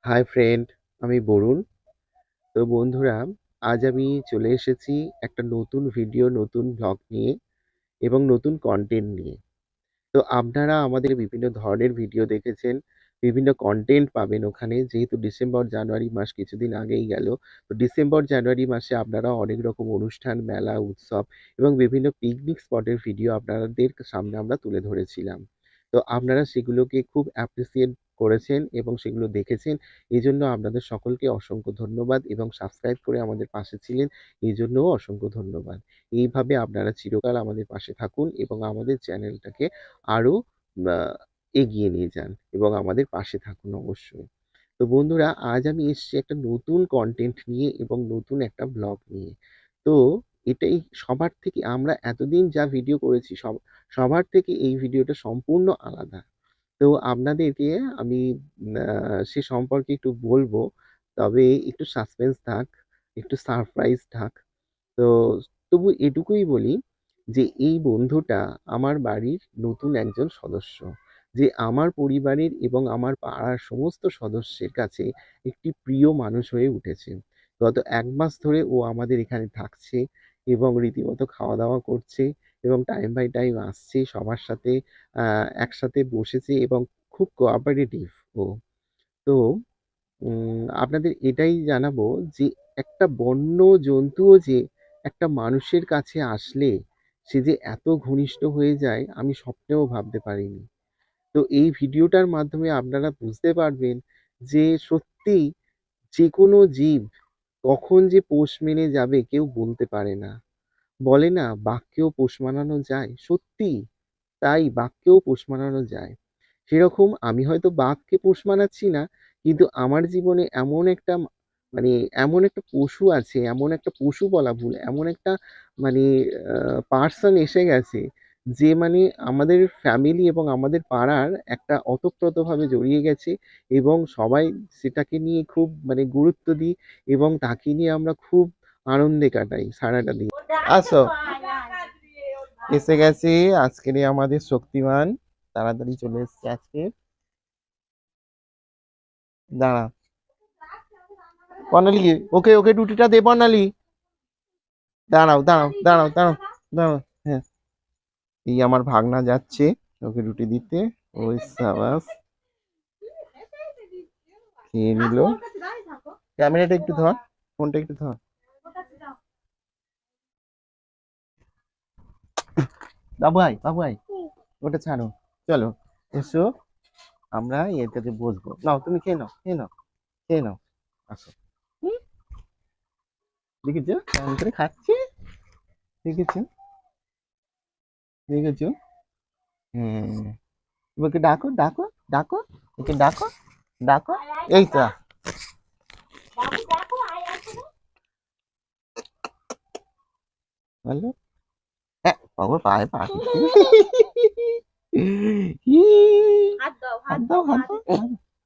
Hi friend, আমি বরুণ। তো বন্ধুরা, আজ আমি চলে এসেছি একটা নতুন ভিডিও, নতুন ব্লগ নিয়ে এবং নতুন কন্টেন্ট নিয়ে। তো আপনারা আমাদের বিভিন্ন ধরনের ভিডিও দেখেছেন, বিভিন্ন কন্টেন্ট পাবেন ওখানে। যেহেতু ডিসেম্বর জানুয়ারি মাস কিছুদিন আগেই গেল, তো ডিসেম্বর জানুয়ারি মাসে আপনারা অনেক রকম অনুষ্ঠান, মেলা, উৎসব এবং বিভিন্ন পিকনিক স্পটের ভিডিও আপনাদের সামনে আমরা তুলে ধরেছিলাম। তো আপনারা সেগুলোকে খুব অ্যাপ্রিসিয়েট করেছেন এবং সেগুলো দেখেছেন। এই জন্য আপনাদের সকলকে অসংখ্য ধন্যবাদ এবং সাবস্ক্রাইব করে আমাদের পাশে ছিলেন, এই জন্যও অসংখ্য ধন্যবাদ। এইভাবে আপনারা চিরকাল আমাদের পাশে থাকুন এবং আমাদের চ্যানেলটাকে আরো আ এগিয়ে নিয়ে যান এবং আমাদের পাশে থাকুন অবশ্যই। তো বন্ধুরা, আজ আমি এসেছি একটা নতুন কনটেন্ট নিয়ে এবং নতুন একটা ব্লগ নিয়ে। তো এটাই সবার থেকে আমরা এতদিন যা ভিডিও করেছি সবার থেকে এই ভিডিওটা সম্পূর্ণ আলাদা। তো আপনাদেরকে আমি সে সম্পর্কে একটু বলবো। তবে একটু সাসপেন্স থাক, একটু সারপ্রাইজ থাক। তো তবু এটুকুই বলি যে এই বন্ধুটা আমার বাড়ির নতুন একজন সদস্য, যে আমার পরিবারের এবং আমার পাড়ার সমস্ত সদস্যের কাছে একটি প্রিয় মানুষ হয়ে উঠেছে। গত ১ মাস ধরে ও আমাদের এখানে থাকছে এবং রীতিমতো খাওয়া দাওয়া করছে এবং টাইম বাই টাইম আসছে সবার সাথে, একসাথে বসেছে এবং খুব কোঅপারেটিভ ও। তো আপনাদের এটাই জানাবো যে একটা বন্য জন্তুও যে একটা মানুষের কাছে আসলে সে যে এত ঘনিষ্ঠ হয়ে যায় আমি স্বপ্নেও ভাবতে পারিনি। তো এই ভিডিওটার মাধ্যমে আপনারা বুঝতে পারবেন যে সত্যিই যেকোনো জীব কখন যে পোষ মেনে যাবে কেউ বলতে পারে না। বলে না বাঘকেও পোষ মানানো যায়, সত্যি তাই বাঘকেও পোষ মানানো যায়। সেরকম আমি হয়তো বাঘকে পোষ মানাচ্ছি না, কিন্তু আমার জীবনে মানে এমন একটা পশু আছে, এমন একটা পশু বলা ভুল, এমন একটা মানে পার্সন এসে গেছে যে মানে আমাদের ফ্যামিলি এবং আমাদের পাড়ার একটা ওতপ্রোতভাবে জড়িয়ে গেছে এবং সবাই সেটাকে নিয়ে খুব মানে গুরুত্ব দিই এবং তাকে নিয়ে আমরা খুব আনন্দে কাটাই সারাটা দিন। আসো, এসে গেছি আজকের আমাদের শক্তিমান। তাড়াতাড়ি চলে এসছে আজকে। দাঁড়া, বর্ণালী, ওকে ওকে রুটিটা দে বর্ণালী। দাঁড়াও দাঁড়াও দাঁড়াও দাঁড়াও দাঁড়াও। হ্যাঁ, এই আমার ভাগনা যাচ্ছে ওকে রুটি দিতে। ওই সাবাস, খেয়ে নিল। ক্যামেরাটা একটু ধর, ফোনটা একটু ধর। বাবুই বাবুই, ওটা ছাড়ো। চলো, এসো, আমরা এটাতে বসবো। নাও তুমি খেয়ে নাও, খেয়ে নাও, খেয়ে নাও। আসো। দেখেছো কেমন করে খাচ্ছে? দেখেছো? দেখেছো? হ্যাঁ, ওকে ডাকো ডাকো ডাকো, ওকে ডাকো ডাকো। এই তো, বলো। হ্যাঁ, বাবুর পায়ে পা টিপতে। হাত দাও হাত দাও।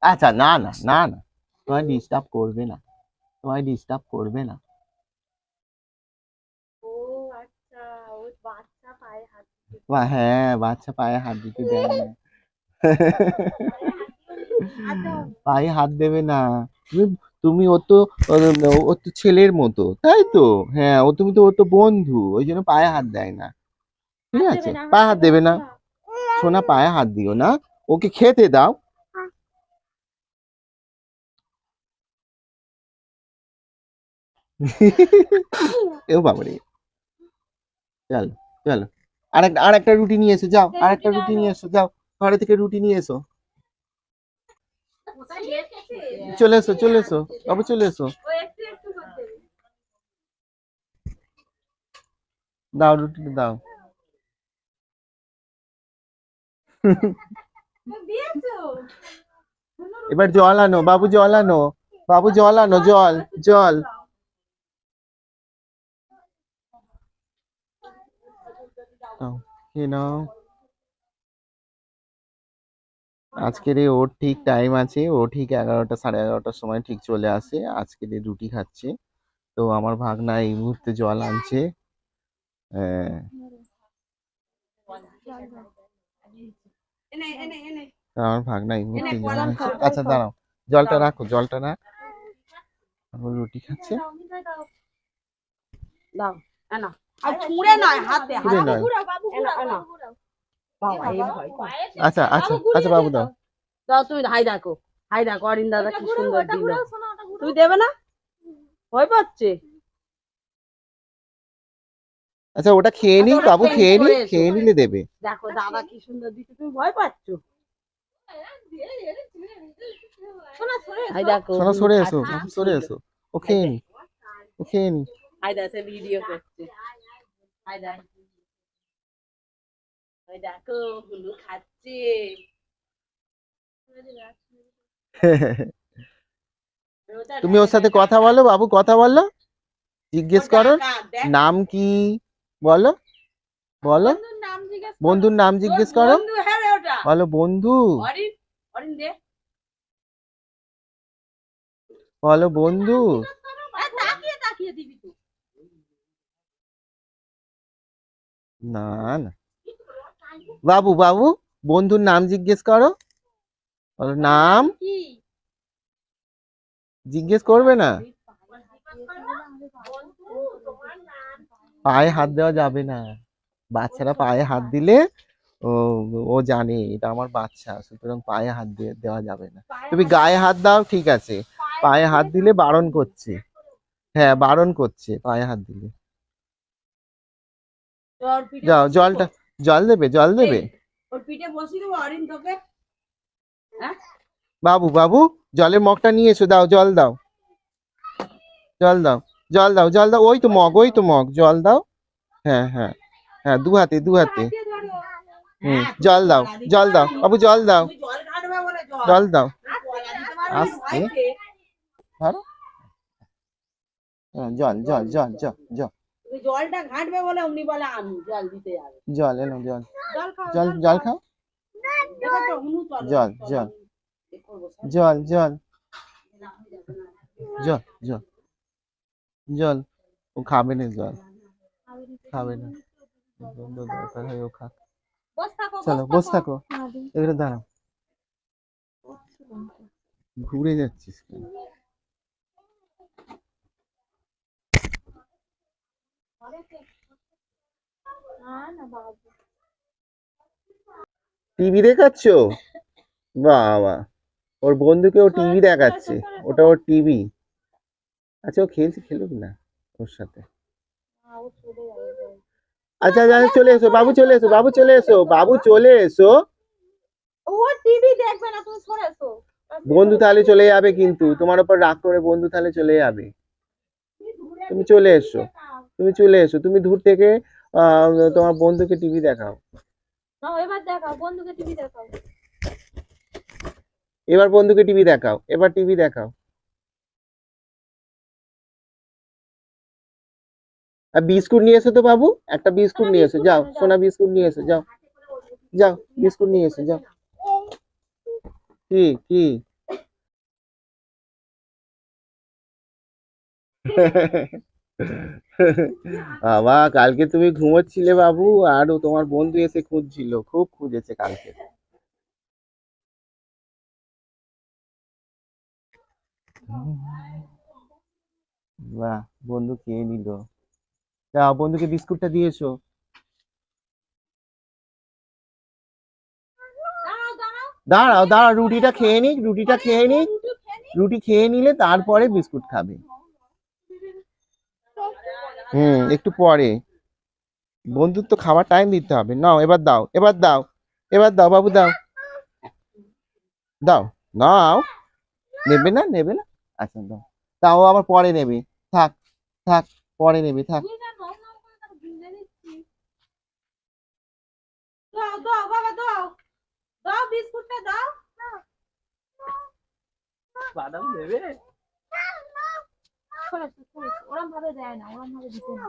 আচ্ছা, না না না না, তোমায় ডিস্টার্ব করবে না, তোমায় ডিস্টার্ব করবে না। হ্যাঁ, বাচ্চা পায়ে হাত দিতে দেয় না। পায়ে হাত দেবে না। তুমি তুমি ও তো ও তো ছেলের মতো, তাই তো? হ্যাঁ, তুমি তো, ও তো বন্ধু, ওই জন্য পায়ে হাত দেয় না। ঠিক আছে, পায়ে হাত দেবে না। সোনা, পায়ে হাত দিও না, ওকে খেতে দাও। এও বাবারে, চলো চলো, আরেকটা রুটি নিয়ে এসো, যাও আরেকটা রুটি নিয়ে এসো, যাও ঘরে থেকে রুটি নিয়ে এসো। চলে এসো চলে এসো, বাবু চলে এসো। দাও রুটিটা দাও। এবার জল আনো বাবু, জল আনো বাবু, জল আনো, জল জল। নাও, খেয়ে নাও। আজকের ওর ঠিক টাইম আছে, ও ঠিক ১১টা, সাড়ে ১১টার সময় ঠিক চলে আসে। আজকের রুটি খাচ্ছে। তো আমার ভাগনা এই মুহূর্তে জল আনছে। হ্যাঁ, আমার ভাগনা এই মুহূর্তে জল আনছে। আচ্ছা দাঁড়াও, জলটা রাখো, জলটা রাখ। রুটি খাচ্ছে। দাও না, আর ছুঁড়ে নয়, হাতে ছুঁড়ে হাতে নয়। ঘুরাও বাবু, ঘুরাও না। বাবা এই ভয় পায়। আচ্ছা আচ্ছা আচ্ছা বাবু দাও। দাও তুমি, হাই দেখো, হাই দেখো অরিন দাদা কি সুন্দর দিল। তুমি দেবে না? ভয় পাচ্ছে। আচ্ছা ওটা খেয়ে নি বাবু, খেয়ে নি, খেয়ে নিলে দেবে। দেখো দাদা কি সুন্দর দিচ্ছে, তুমি ভয় পাচ্ছ? হাই দেখো, সোনা সরে এসো, বাবু সরে এসো। ও খেয়ে নি, ও খেয়ে নি। হাই দেখো ভিডিও করছে। হাই দেখো, হাই দেখো হুলু খাচ্ছে। তুমি ওর সাথে কথা বলো বাবু, কথা বলো, জিজ্ঞেস করো নাম কি, বলো বলো, বন্ধুর নাম জিজ্ঞেস করো, বলো বন্ধু, বলো বন্ধু। না না বাবু, বাবু বন্ধুর নাম জিজ্ঞেস করো, বলো নাম, জিজ্ঞেস করবে না। পায়ে হাত দেওয়া যাবে না, বাচ্চারা পায়ে হাত দিলে ও ও জানে এটা আমার বাচ্চা, সুতরাং পায়ে হাত দিয়ে দেওয়া যাবে না। তুমি গায়ে হাত দাও ঠিক আছে, পায়ে হাত দিলে বারণ করছে। হ্যাঁ বারণ করছে পায়ে হাত দিলে। যাও জলটা, জল দেবে, জল দেবে। বাবু বাবু জলের মগটা নিয়ে এসো, দাও জল দাও, জল দাও, জল দাও, জল দাও, ওই তো মগ, ওই তো মগ, জল দাও। হ্যাঁ হ্যাঁ হ্যাঁ, দু হাতে দু হাতে। জল দাও, জল দাও বাবু, জল দাও, জল দাও। আস্তে ধরো, জল জল জল জল জল। জলটা ঘাঁটবে বলে উনি বলে আমি জল দিতে যাবে। জল এনো, জল, জল জল খাও, জল জল জল জল জল জল জল। ও খাবে না জল, খাবে না, দরকার হয় ও খাক। চলো বস থাকো, এখানে দাঁড়াও, ঘুরে যাচ্ছিস কেন? টিভি দেখাচ্ছ? বাবা, ওর বন্ধুকে ও টিভি দেখাচ্ছে, ওটা ওর টিভি। আচ্ছা ও খেলছে, খেলুক না ওর সাথে। আচ্ছা আচ্ছা চলে এসো বাবু, চলে এসো বাবু, চলে এসো বাবু, চলে এসো। ও টিভি দেখবে না, তুমি সরে এসো। বন্ধু তাহলে চলে যাবে কিন্তু, তোমার উপর রাগ করে বন্ধু তাহলে চলে যাবে। তুমি চলে এসো, তুমি চলে এসো, তুমি দূর থেকে তোমার বন্ধুকে টিভি দেখাও। এবার দেখাও বন্ধুকে টিভি দেখাও। এবার বন্ধুকে টিভি দেখাও, এবার টিভি দেখাও। আর বিস্কুট নিয়ে এসো তো বাবু, একটা বিস্কুট নিয়ে এসো, যাও সোনা বিস্কুট নিয়ে এসো, যাও যাও বিস্কুট নিয়ে এসো, যাও। কি কি? বাবা কালকে তুমি ঘুমোচ্ছিলে বাবু, আর ও তোমার বন্ধু এসে খুঁজছিল, খুব খুঁজেছে কালকে। বাহ, বন্ধু খেয়ে নিল। যাও বন্ধুকে বিস্কুটটা দিয়ে এসো। দাঁড়াও দাঁড়াও, রুটিটা খেয়ে নিক, রুটিটা খেয়ে নিক, রুটি খেয়ে নিলে তারপরে বিস্কুট খাবে। একটু পরে, বন্ধুর তো খাবার টাইম দিতে হবে। নাও এবার দাও, এবার দাও, এবার দাও বাবু, দাও দাও, নাও। নেবে না, নেবে না, আচ্ছা দাও, তাও আবার পরে নেবে, থাক থাক, পরে নেবে, থাক। দাও দাও বাবা, দাও দাও বিস্কুটটা দাও। বাদাম দেবে? ওরম ভাবে দেয় না, ওরম ভাবে দিতে না।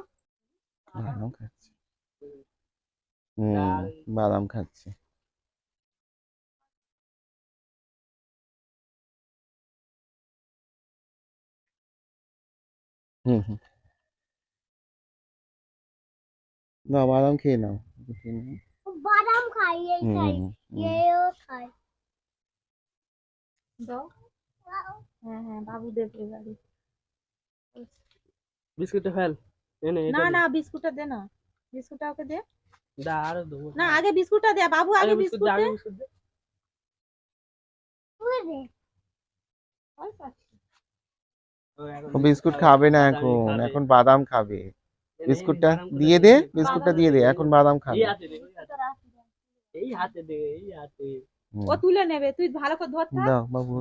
বাদাম খাচ্ছে, বাদাম খাচ্ছে। হুম হুম, নাও বাদাম খেয়ে নাও। বাদাম খাই, এই খাই, এও খাই। দাও হ্যাঁ হ্যাঁ বাবু দেবে গাড়ি। বিস্কুটটা ফেল এনে না না বিস্কুটটা দে না, বিস্কুটটা ওকে দে। দা আরো দেবো না আগে বিস্কুটটা দে বাবু, আগে বিস্কুট দে। বিস্কুট দে ও বিস্কুট খাবে না এখন, এখন বাদাম খাবে। বিস্কুটটা দিয়ে দে, বিস্কুটটা দিয়ে দে, এখন বাদাম খাবে। এই হাতে দে, এই হাতে ও তুলে নেবে, তুই ভালো করে ধর থাক। দাও বাবু।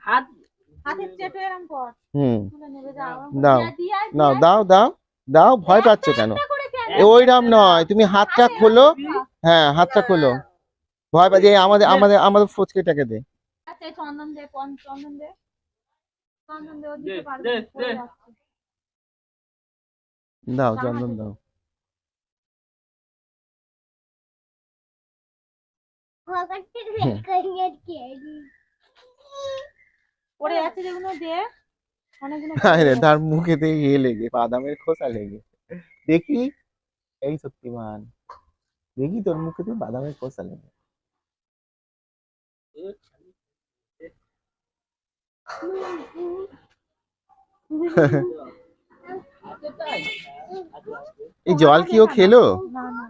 হাত হাতের চেটে এরকম কর, হুম তুলে নেবে। যাও দাও, নাও দাও দাও দাও, ভয় পাচ্ছ কেন? ওইরকম নয়, তুমি হাতটা খোলো। হ্যাঁ হাতটা খোলো, ভয় পাচ্ছে। আমাদের আমাদের আমাদের ফচকেটাকে দে। আচ্ছা চন্দন দে, চন্দন দে, চন্দন দে, ও দে, দিতে পারবে দে, না, পড়ে দে। যাচ্ছে। দাও চন্দন দাও। পড়ে যাচ্ছে যেগুলো দে, অনেকগুলো আরে তার মুখেতে ইয়ে লেগে, বাদামের খোসা লেগে। দেখি, এই শক্তিমান, দেখি তোর মুখেতে বাদামের খোসা লেগে। এই জল কি ও খেলো? না না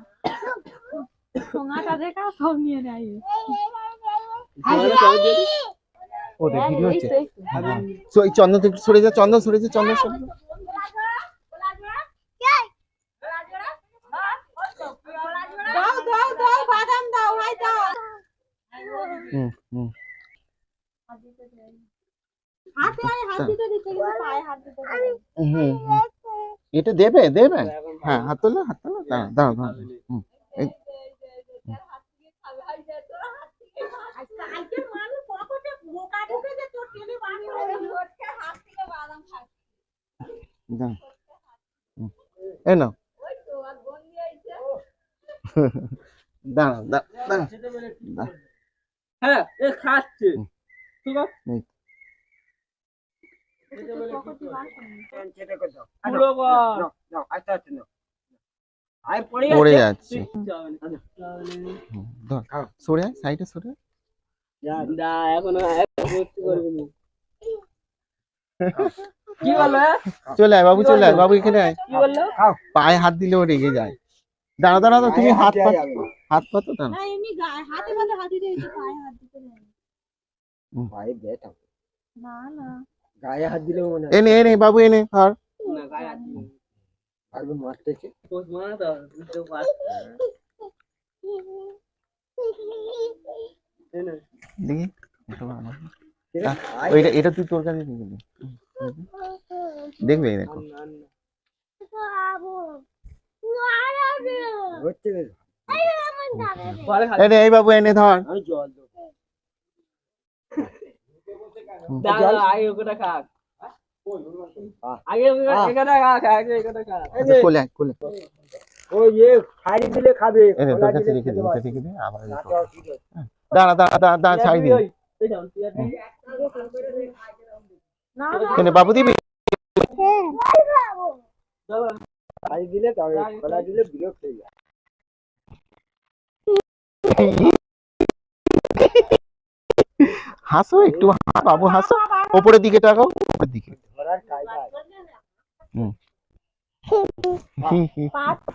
ঠোঙাটা দেখা সব নিয়ে নেয়। ওদের ভিডিও হচ্ছে। এই চন্দন থেকে সরে যা, চন্দন সরে যা, চন্দন সরে যা। দাও দাও দাও বাদাম দাও, ভাই দাও। হুম হুম হাতে আরে হাত দিতে দিতে, কিন্তু পায়ে হাত দিতে দেবে। হুম হুম। এটা দেবে দেবে, হ্যাঁ হাত তোলো, হাত তোলো, দাঁড়াও দাঁড়াও দাঁড়াও। হুম এই আজকে মানুষ পকেটে বোকা ঢুকে যে তোর টেনে বার করে লোটকে হাত থেকে বাদাম খাচ্ছে। দাঁড়াও। এই নাও। দাঁড়াও দাঁড়াও দাঁড়াও। হ্যাঁ এ খাচ্ছে ঠিক আছে এই পুরো বল পড়ে যাচ্ছে। হুম, ধর, সরে আয়, সাইডে সরে আয়। দা এখনো ভর্তি করবি না কি বললো চলে আয় বাবু, চলে আয় বাবু, এখানে আয়। কি বললো পায়ে হাত দিলে ও রেগে যায়। দাঁড়া দাঁড়া দাঁড়া, তুমি হাত পাতো, হাত পাতো, দাঁড়া। না এমনি গায়ে হাতে পাতে হাত দিতে দিতে, পায়ে হাত দিতে নেই। ভাই বেটা না না গায়ে হাত দিলে মনে হয় এনে এনে বাবু, এনে ধর। না গায়ে হাত দিবি পারবে মারতেছে পোষ মারা দাও বুঝতে পারছি এনে দেখি এটা ভালো। ওইটা এটা তুই তোর কাছে নিয়ে নে। দেখবে এই দেখো। হচ্ছে পরে খা এনে এই বাবু, এনে ধর। আমি জল দেবো দাদা আগে ওটা খাক আগে এখানে খাক, আগে এখানে খাক আচ্ছা, কোলে আয়, কোলে। ওই যে খাই দিলে খাবে এনে তোর খোলা কাছে দিলে রেখে দে, খেতে এটা পারবে রেখে দে, আবার না। রেখে দে। দাঁড়া দাঁড়া দাঁড়া দাঁড়া, ছাই দি। না এনে বাবু দিবি। খাই দিলে তবে খোলা দিলে বিরক্ত হয়ে যায় হাসো একটু, বাবু হাসো। উপরের দিকে তাকাও, উপরের দিকে। ধরার কায়দা হুম।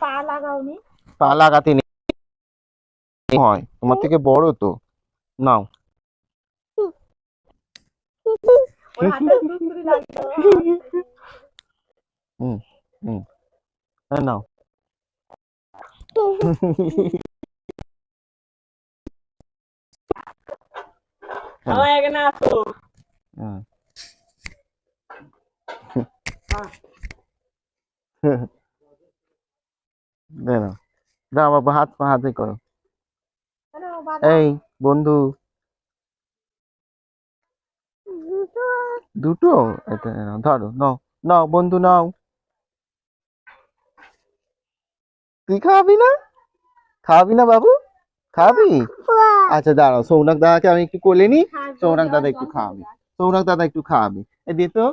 পা লাগাওনি। পা লাগাতে নেই হয়, তোমার থেকে বড় তো। নাও। ওর হাতে দুষ্টুমি লাগতো। হুম হুম, হ্যাঁ নাও। আমার এখানে আসো হ্যাঁ। দে নাও, দাও বাবা, হাত পা হাতে করো। কেন বাদাম এই বন্ধু, দুটো এটা নাও, ধরো, নাও নাও বন্ধু, নাও। তুই খাবি না? খাবি না বাবু? খাবি? আচ্ছা দাঁড়াও, সৌনক দাদাকে আমি একটু কোলে নিই। সৌনক দাদা একটু খাওয়াবে, সৌনক দাদা একটু খাওয়াবে। এ দে তো।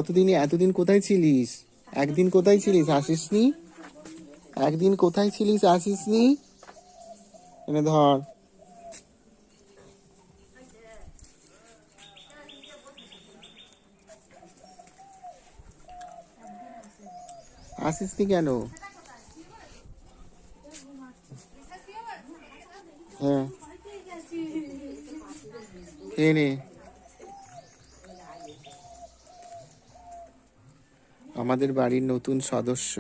এতদিন কোথায় ছিলিস? একদিন কোথায় ছিলিস, আসিসনি? একদিন কোথায় ছিলিস, আসিসনি? এনে ধর। আসিসনি কেন? হ্যাঁ, খেয়ে নে। আমাদের বাড়ির নতুন সদস্য,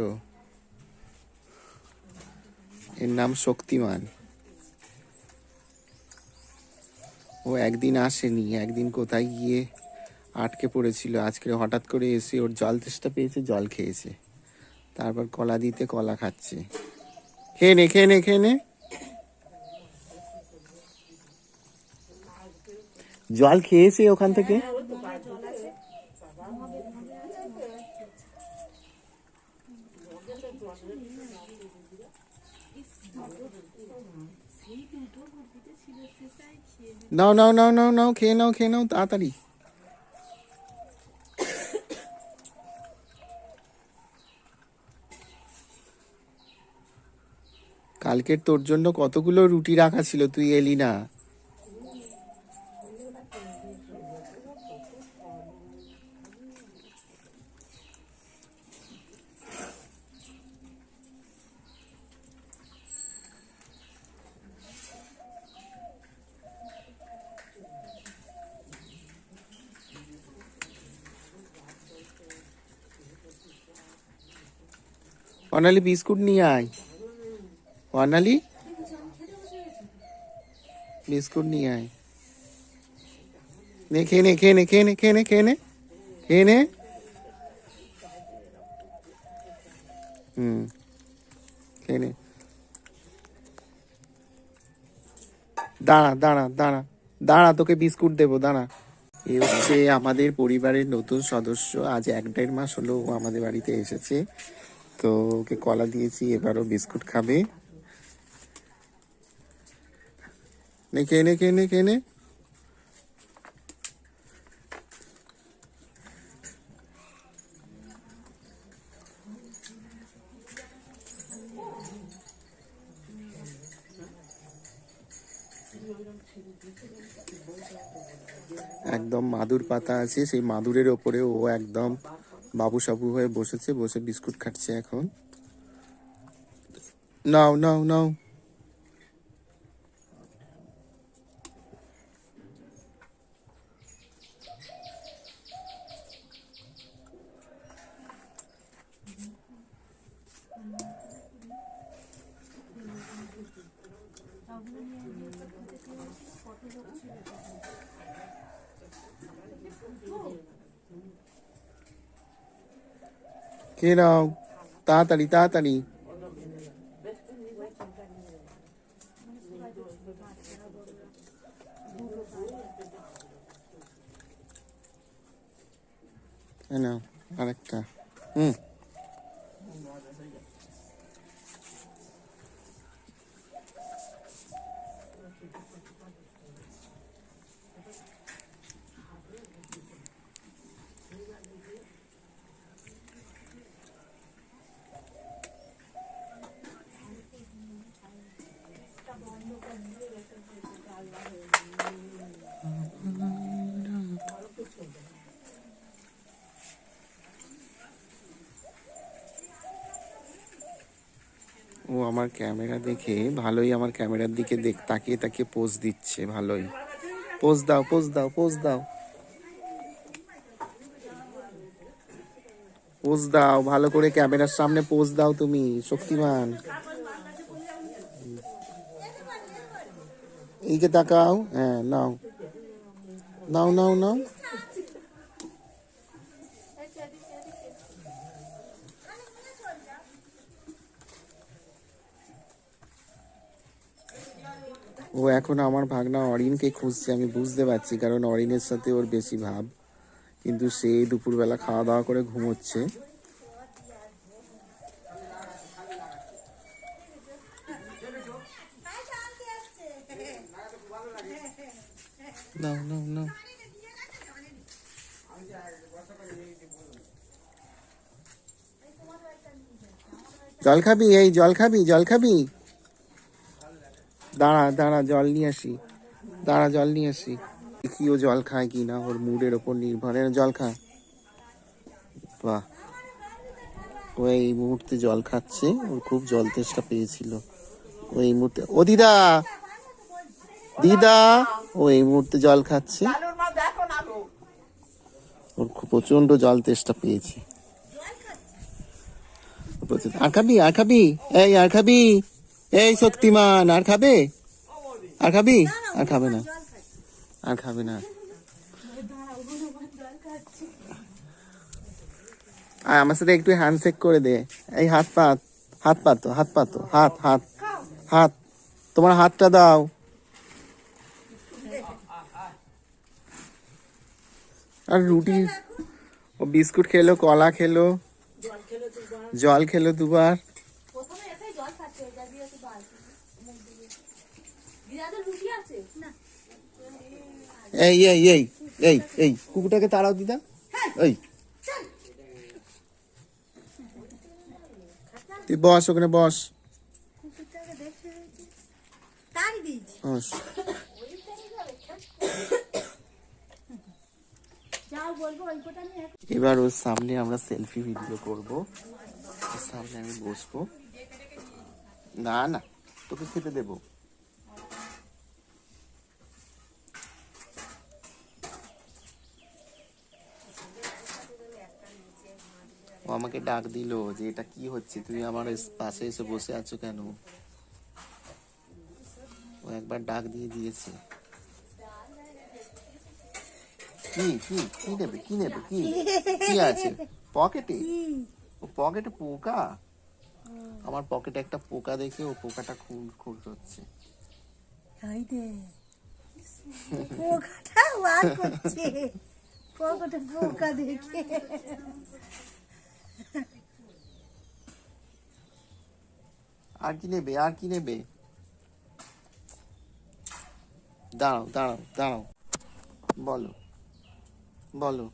এর নাম শক্তিমান। ও একদিন আসেনি, একদিন কোথায় গিয়ে আটকে পড়েছিল। আজকে হঠাৎ করে এসে ওর জল তেষ্টা পেয়েছে, জল খেয়েছে। তারপর কলা দিতে কলা খাচ্ছে। খেয়ে নে, খেয়ে নে, খেয়ে নে। জল খেয়েছে ওখান থেকে। নাও নাও নাও নাও নাও, খেয়ে নাও, খেয়ে নাও তাড়াতাড়ি। কালকের তোর জন্য কতগুলো রুটি রাখা ছিল, তুই এলি না। অনালি বিস্কুট নিয়ে আয়। অনালি বিস্কুট নিয়ে আয়। নে, খেয়ে নে, খেয়ে নে, খেয়ে নে, খেয়ে নে, খেয়ে নে, খেয়ে নে। খেয়ে নে। দাঁড়া দাঁড়া দাঁড়া দাঁড়া, তোকে বিস্কুট দেবো, দাঁড়া। এ হচ্ছে আমাদের পরিবারের নতুন সদস্য। আজ 1-1.5 মাস হলো ও আমাদের বাড়িতে এসেছে। তো ওকে কলা দিয়েছি, এবারও বিস্কুট খাবে। নে, খেয়ে নে, খেয়ে নে, খেয়ে নে। একদম মাদুর পাতা আছে, সেই মাদুরের ওপরে ও একদম বাবু সাবু হয়ে বসেছে, বসে বিস্কুট খাচ্ছে এখন। নাও নাও নাও। খেয়ে নাও তাড়াতাড়ি তাড়াতাড়ি। নাও আরেকটা। ও আমার ক্যামেরা দেখে ভালোই, আমার ক্যামেরার দিকে তাকিয়ে তাকিয়ে পোজ দিচ্ছে। ভালোই পোজ দাও, পোজ দাও, পোজ দাও, পোজ দাও, ভালো করে ক্যামেরার সামনে পোজ দাও তুমি, শক্তিমান। এইকে তাকাও। হ্যাঁ, নাও নাও নাও নাও। ও এখন আমার ভাগনা অরিনকে খুঁজছে, আমি বুঝতে পারছি, কারণ অরিনের সাথে ওর বেশি ভাব। কিন্তু সে দুপুরবেলা খাওয়া দাওয়া করে ঘুমোচ্ছে। নাও নাও নাও। জল খাবি? এই জল খাবি? জল খাবি? দাঁড়া দাঁড়া, জল নিয়ে আসি। দাঁড়া, জল নিয়ে আসি। দেখি ও জল খায় কিনা, ওর মুডের ওপর নির্ভর। জল খায়। বাহ, ও এই মুহূর্তে জল খাচ্ছে। ওর খুব জল তেষ্টা পেয়েছিল। ও এই মুহূর্তে, ও দিদা, দিদা, ও এই মুহূর্তে জল খাচ্ছে। লালুর মা দেখো না গো। ওর খুব প্রচন্ড জল তেষ্টা পেয়েছে। আর খাবি? আর খাবি? এই আর খাবি? এই শক্তিমান, আর খাবে? আর খাবি? আর খাবে না, আর খাবে না। আর আমার সাথে একটু হ্যান্ডশেক করে দে। এই হাত পাত, হাত পাতো, হাত পাতো, হাত হাত হাত, তোমার হাতটা দাও। আর রুটি, ও বিস্কুট খেলো, কলা খেলো, জল খেলো দুবার। এই এই এই এই এই কুকুরটাকে তাড়াও দিদা। এই তুই বস ওখানে, বস বস। এবার ওর সামনে আমরা সেলফি ভিডিও করব। ওর সামনে আমি বসবো। না না, তোকে খেতে দেবো। ও আমাকে ডাক দিল যে এটা কি হচ্ছে, তুমি আমার পাশে এসে বসে আছো কেন? ও একবার ডাক দিয়ে দিয়েছে। কি কি কি নেবে? কি নেবে? কি কি আছে পকেটে? ও পকেটে পোকা? আমার পকেটে একটা পোকা দেখে ও পোকাটা খুব খুব হচ্ছে। পোকাটা বার করছে, পোকাটা পোকা দেখে। আর কি নেবে? আর কি নেবে? দাঁড়াও দাঁড়াও দাঁড়াও, বলো বলো।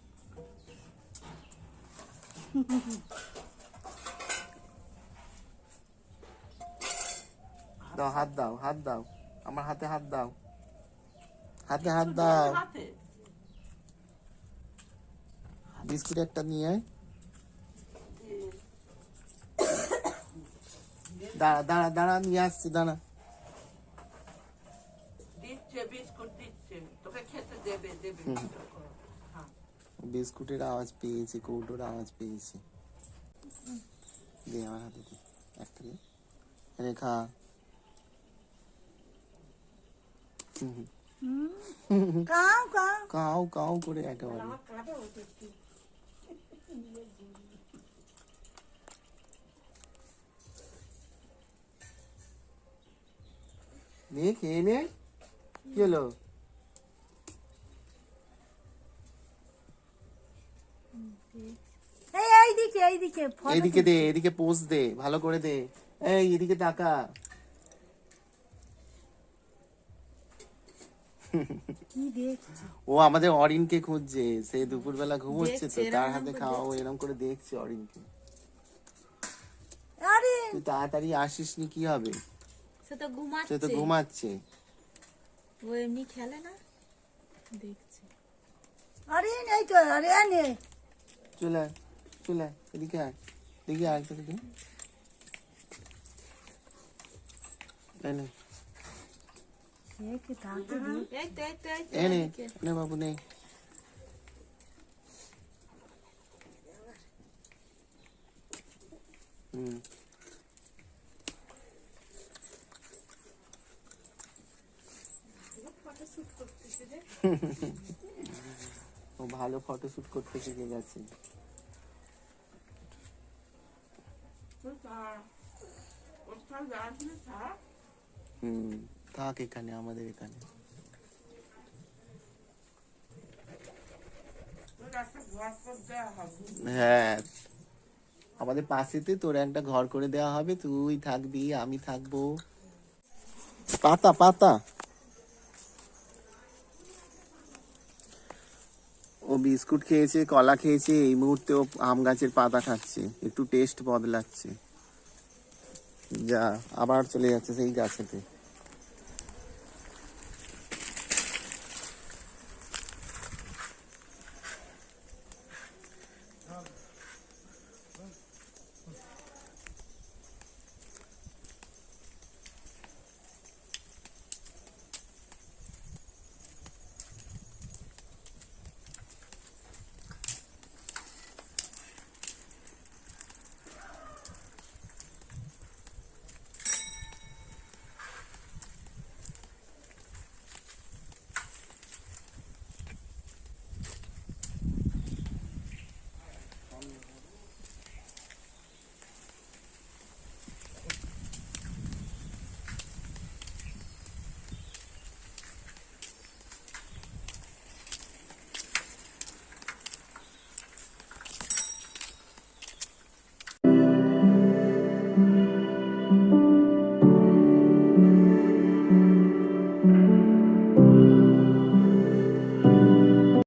দাও, হাত দাও, হাত দাও, আমার হাতে হাত দাও, হাতে হাত দাও। বিস্কুট একটা নিয়ে আয়। দাঁড়া দাঁড়া দাঁড়া, নিয়ে আসছি, দাঁড়া। দিচ্ছে বিস্কুট দিচ্ছে, তোকে খেতে দেবে দেবে। বিস্কুটের আওয়াজ পেয়েছে, কৌটোর আওয়াজ পেয়েছে। দে আমার হাতে দে, একটা দে, এনে খা। কাউ কাউ কাউ কাউ করে একেবারে। নে খেয়ে নে। কি হলো? এইদিকে এইদিকে এইদিকে দে, এদিকে পোজ দে, ভালো করে দে। এই এদিকে তাকা। কি দেখছি? ও আমাদের অরিনকে খুঁজছে। সে দুপুরবেলা ঘুমোচ্ছে তো, তার হাতে খাওয়া। ও এরকম করে দেখছে অরিনকে। আরে তুই তাড়াতাড়ি আসিস নি, কি হবে? সে তো ঘুমাচ্ছে। সে তো ঘুমাচ্ছে। ও এমনি খেলে না, দেখছে। আরে নেই তো, আরে নে চলে আয়, চলে আয়, এদিকে আয়, এদিকে আয়, এদিকে এই নে, কি তাকে দি এই নে, নে বাবু নে। হুম, ও ভালো ফটোশুট করতে শিখে গেছে। হুম, থাক এখানে, আমাদের এখানে। হ্যাঁ, আমাদের পাশেতে তোর একটা ঘর করে দেওয়া হবে। তুই থাকবি, আমি থাকবো। পাতা পাতা। ও বিস্কুট খেয়েছে, কলা খেয়েছে, এই মুহূর্তে ও আম গাছের পাতা খাচ্ছে, একটু টেস্ট বদলাচ্ছে। যা আবার চলে যাচ্ছে সেই গাছেতে।